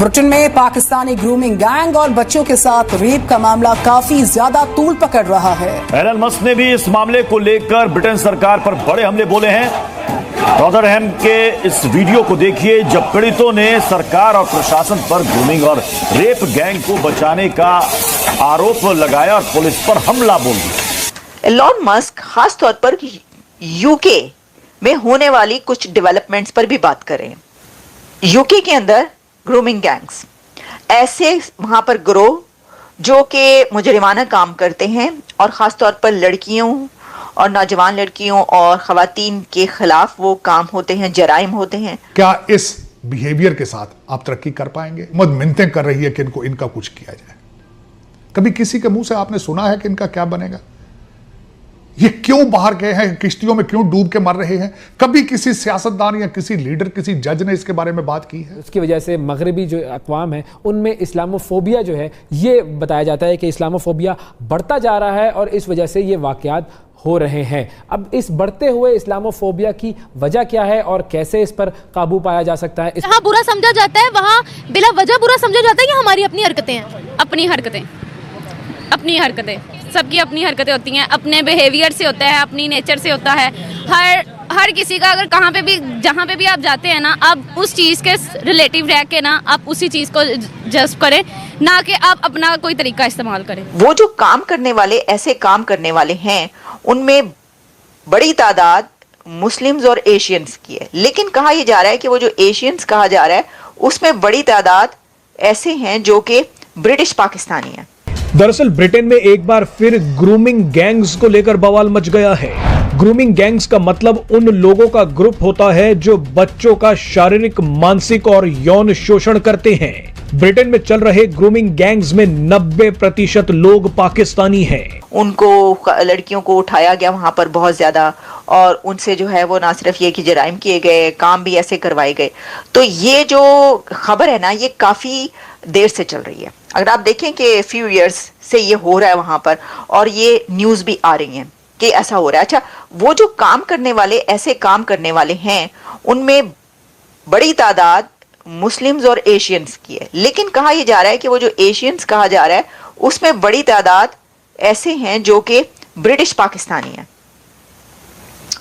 Britain में Pakistani grooming gang और बच्चों के साथ रेप का मामला काफी ज्यादा तूल पकड़ रहा है। एलन मस्क ने भी इस मामले को लेकर ब्रिटेन सरकार पर बड़े हमले बोले हैं। रॉदरहैम के इस वीडियो को देखिए जब पीड़ितों ने सरकार और प्रशासन पर ग्रूमिंग और रेप गैंग को बचाने का आरोप लगाया और पुलिस पर हमला बोल दिया। एलन मस्क खास तौर पर यूके में होने वाली कुछ डेवलपमेंट्स पर भी बात करें। यूके के अंदर ग्रूमिंग गैंग्स ऐसे वहां पर ग्रोह जो कि मुजरिमाना काम करते हैं और ख़ास तौर पर लड़कियों और नौजवान लड़कियों और ख़वातीन के ख़िलाफ़ वो काम होते हैं, जराइम होते हैं। क्या इस बिहेवियर के साथ आप तरक्की कर पाएंगे? मिन्नतें कर रही है कि इनका कुछ किया जाए। कभी किसी के मुंह से आपने सुना है कि इनका क्या बनेगा? ये क्यों बाहर गए हैं? किश्तियों में क्यों डूब के मर रहे हैं? कभी किसी सियासतदान या किसी लीडर, किसी जज ने इसके बारे में बात की है? उसकी वजह से मगरबी जो अक़वाम है उनमें इस्लामोफोबिया जो है ये बताया जाता है कि इस्लामोफोबिया बढ़ता जा रहा है और इस वजह से ये वाक़यात हो रहे हैं। अब इस बढ़ते हुए इस्लामोफोबिया की वजह क्या है और कैसे इस पर काबू पाया जा सकता है? जहाँ बुरा समझा जाता है वहाँ बिला वजह बुरा समझा जाता है कि हमारी अपनी हरकतें हैं। अपनी हरकतें सबकी अपनी हरकतें होती हैं, अपने बिहेवियर से होता है, अपनी नेचर से होता है। हर किसी का अगर कहाँ पे भी जहाँ पे भी आप जाते हैं ना, आप उस चीज़ के रिलेटिव रह के ना आप उसी चीज़ को जज्ब करें, ना कि आप अपना कोई तरीका इस्तेमाल करें। वो जो काम करने वाले ऐसे काम करने वाले हैं उनमें बड़ी तादाद मुस्लिम्स और एशियंस की है, लेकिन कहा यह जा रहा है कि वो जो एशियंस कहा जा रहा है उसमें बड़ी तादाद ऐसे हैं जो कि ब्रिटिश पाकिस्तानी हैं। दरअसल ब्रिटेन में एक बार फिर ग्रूमिंग गैंग्स को लेकर बवाल मच गया है। ग्रूमिंग गैंग्स का मतलब उन लोगों का ग्रुप होता है जो बच्चों का शारीरिक, मानसिक और यौन शोषण करते हैं। ब्रिटेन में चल रहे ग्रूमिंग गैंग्स में 90% लोग पाकिस्तानी हैं। उनको लड़कियों को उठाया गया वहां पर बहुत ज्यादा और उनसे जो है वो ना सिर्फ ये कि जराइम किए गए, काम भी ऐसे करवाए गए। तो ये जो खबर है ना ये काफी देर से चल रही है। अगर आप देखें कि फ्यू इयर्स से ये हो रहा है वहां पर और ये न्यूज भी आ रही हैं कि ऐसा हो रहा है। अच्छा, वो जो काम करने वाले ऐसे काम करने वाले हैं उनमें बड़ी तादाद मुस्लिम्स और एशियंस की है, लेकिन कहा यह जा रहा है कि वो जो एशियंस कहा जा रहा है उसमें बड़ी तादाद ऐसे हैं जो कि ब्रिटिश पाकिस्तानी हैं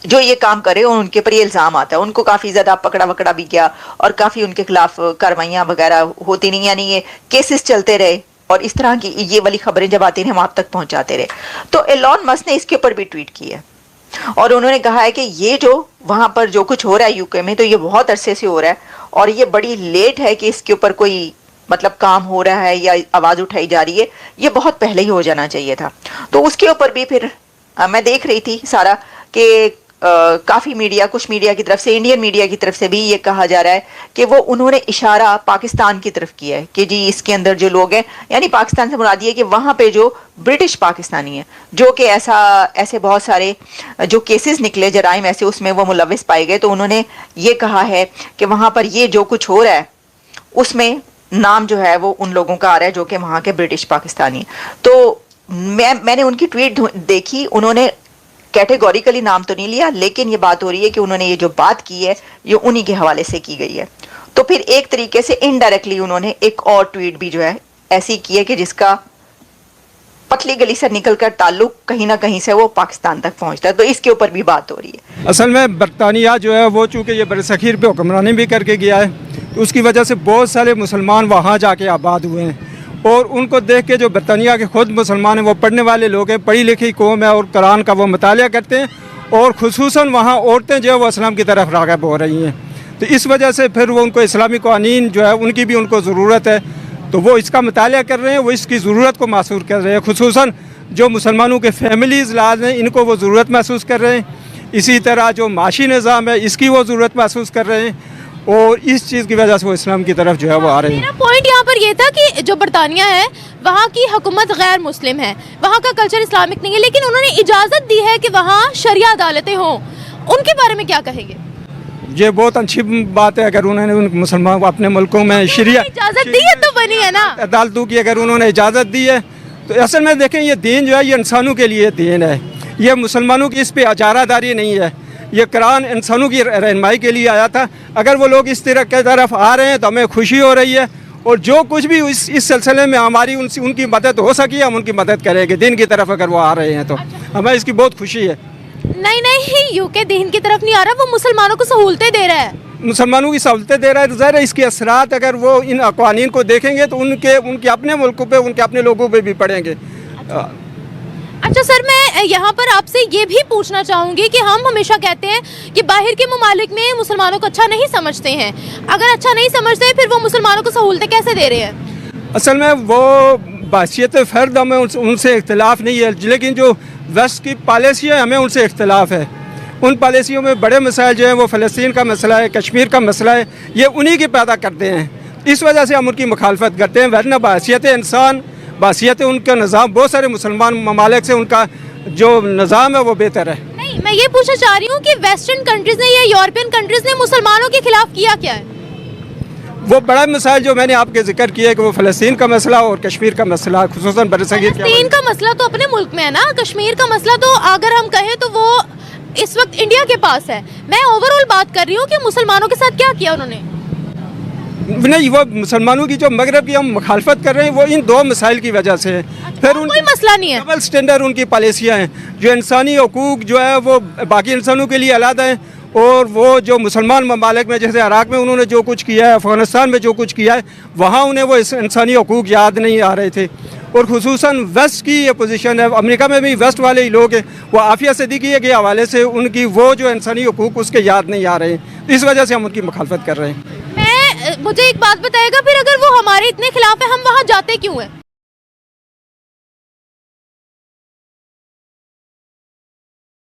जो ये काम करे और उनके पर ये इल्ज़ाम आता है। उनको काफ़ी ज़्यादा पकड़ा वकड़ा भी किया और काफ़ी उनके खिलाफ कार्रवाइयाँ वगैरह होती नहीं, यानी ये केसेस चलते रहे और इस तरह की ये वाली खबरें जब आती हैं हम आप तक पहुँचाते रहे। तो एलन मस्क ने इसके ऊपर भी ट्वीट की है और उन्होंने कहा है कि ये जो वहाँ पर जो कुछ हो रहा है यूके में, तो ये बहुत अरसे से हो रहा है और ये बड़ी लेट है कि इसके ऊपर कोई मतलब काम हो रहा है या आवाज़ उठाई जा रही है, ये बहुत पहले ही हो जाना चाहिए था। तो उसके ऊपर भी फिर मैं देख रही थी सारा कि काफ़ी मीडिया, कुछ मीडिया की तरफ से, इंडियन मीडिया की तरफ से भी ये कहा जा रहा है कि वो उन्होंने इशारा पाकिस्तान की तरफ किया है कि जी इसके अंदर जो लोग हैं, यानी पाकिस्तान से मुराद ये कि वहाँ पे जो ब्रिटिश पाकिस्तानी हैं जो कि ऐसे बहुत सारे जो केसेस निकले जराइम ऐसे उसमें वो मुलविस पाए गए, तो उन्होंने ये कहा है कि वहाँ पर ये जो कुछ हो रहा है उसमें नाम जो है वो उन लोगों का आ रहा है जो कि वहाँ के ब्रिटिश पाकिस्तानी। तो मैंने उनकी ट्वीट देखी, उन्होंने कैटेगोरिकली नाम तो नहीं लिया, लेकिन ये बात हो रही है कि उन्होंने ये जो बात की है ये उन्हीं के हवाले से की गई है। तो फिर एक तरीके से इनडायरेक्टली उन्होंने एक और ट्वीट भी जो है ऐसी की है कि जिसका पतली गली से निकलकर ताल्लुक कहीं ना कहीं से वो पाकिस्तान तक पहुंचता है। तो इसके ऊपर भी बात हो रही है। असल में बरतानिया जो है वो चूँकि ये बरसखीर पे हुक्मरानी भी करके गया है, तो उसकी वजह से बहुत सारे मुसलमान वहाँ जाके आबाद हुए हैं और उनको देख के जो बरतानिया के खुद मुसलमान हैं वो पढ़ने वाले लोग हैं, पढ़ी लिखी कौम है और कुरान का वो मुतालिया करते हैं और खुसूसन वहाँ औरतें जो है वो इस्लाम की तरफ राग़िब हो रही हैं। तो इस वजह से फिर वो उनको इस्लामी क़वानीन जो है उनकी भी उनको ज़रूरत है, तो वो इसका मुतालिया कर रहे हैं, वो इसकी ज़रूरत को महसूस कर रहे हैं। खुसूसन जो मुसलमानों के फैमिलीज़ लाज हैं इनको वो ज़रूरत महसूस कर रहे हैं। इसी तरह जो माशी निज़ाम है इसकी वो ज़रूरत महसूस कर रहे हैं और इस चीज़ की वजह से वो इस्लाम की तरफ जो है वो आ रहे हैं। मेरा पॉइंट यहाँ पर ये था कि जो बरतानिया है वहाँ की हुकूमत गैर मुस्लिम है, वहाँ का कल्चर इस्लामिक नहीं है, लेकिन उन्होंने इजाज़त दी है कि वहाँ शरिया अदालतें हों। उनके बारे में क्या कहेंगे? ये बहुत अच्छी बात है अगर उन्होंने उन मुसलमान अपने मुल्कों में शरिया इजाज़त दी है तो बनी है ना अदालतों की, अगर उन्होंने इजाज़त दी है तो असल में देखें ये दीन जो है ये इंसानों के लिए दीन है, ये मुसलमानों की इस पर इजारादारी नहीं है। ये कुरान इंसानों की रहनुमाई के लिए आया था। अगर वो लोग इस तरह की तरफ आ रहे हैं तो हमें खुशी हो रही है اور جو کچھ بھی اس سلسلے میں ہماری ان کی مدد ہو سکی ہم ان کی مدد کریں گے. دین کی طرف اگر وہ آ رہے ہیں تو ہمیں اس کی بہت خوشی ہے. نہیں یو کے دین کی طرف نہیں آ رہا, وہ مسلمانوں کو سہولتیں دے رہا ہے. مسلمانوں کی سہولتیں دے رہا ہے. ظاہر ہے اس کے اثرات اگر وہ ان قوانین کو دیکھیں گے تو ان کے اپنے ملکوں پہ, ان کے اپنے لوگوں پہ بھی پڑیں گے. اچھا سر, میں یہاں پر آپ سے یہ بھی پوچھنا چاہوں گی کہ ہم ہمیشہ کہتے ہیں کہ باہر کے ممالک میں مسلمانوں کو اچھا نہیں سمجھتے ہیں. اگر اچھا نہیں سمجھتے پھر وہ مسلمانوں کو سہولتیں کیسے دے رہے ہیں؟ اصل میں وہ بحثیت فرد ہمیں ان سے اختلاف نہیں ہے, لیکن جو ویسٹ کی پالیسی ہے ہمیں ان سے اختلاف ہے. ان پالیسیوں میں بڑے مسائل جو ہیں وہ فلسطین کا مسئلہ ہے, کشمیر کا مسئلہ ہے, یہ انہی کے پیدا کرتے ہیں. اس وجہ سے ہم ان کی مخالفت کرتے ہیں. ورنہ بحثیت انسان, بحثیت ان کا نظام, بہت سارے مسلمان ممالک سے ان کا جو نظام ہے وہ بہتر ہے. نہیں, میں یہ پوچھنا چاہ رہی ہوں کہ ویسٹرن کنٹریز نے یا یورپین کنٹریز نے مسلمانوں کے خلاف کیا کیا ہے؟ وہ بڑا مسائل جو میں نے آپ کے ذکر کیا ہے کہ وہ فلسطین کا مسئلہ اور کشمیر کا مسئلہ, خصوصاً برصغیر. فلسطین کا مسئلہ تو اپنے ملک میں ہے نا, کشمیر کا مسئلہ تو اگر ہم کہیں تو وہ اس وقت انڈیا کے پاس ہے. میں اوور آل بات کر رہی ہوں کہ مسلمانوں کے ساتھ کیا کیا انہوں نے. نہیں, وہ مسلمانوں کی جو مغرب کی ہم مخالفت کر رہے ہیں وہ ان دو مسائل کی وجہ سے ہے. پھر ان کوئی مسئلہ نہیں ہے. ڈبل سٹینڈرڈ ان کی پالیسیاں ہیں. جو انسانی حقوق جو ہے وہ باقی انسانوں کے لیے علیحدہ ہیں, اور وہ جو مسلمان ممالک میں جیسے عراق میں انہوں نے جو کچھ کیا ہے, افغانستان میں جو کچھ کیا ہے, وہاں انہیں وہ انسانی حقوق یاد نہیں آ رہے تھے. اور خصوصاً ویسٹ کی یہ پوزیشن ہے, امریکہ میں بھی ویسٹ والے ہی لوگ ہیں, وہ عافیہ صدیقی کے حوالے سے ان کی وہ جو انسانی حقوق اس کے یاد نہیں آ رہے ہیں. اس وجہ سے ہم ان کی مخالفت کر رہے ہیں. مجھے ایک بات بتائے گا, پھر اگر وہ ہمارے اتنے خلاف ہے ہم وہاں جاتے کیوں ہیں؟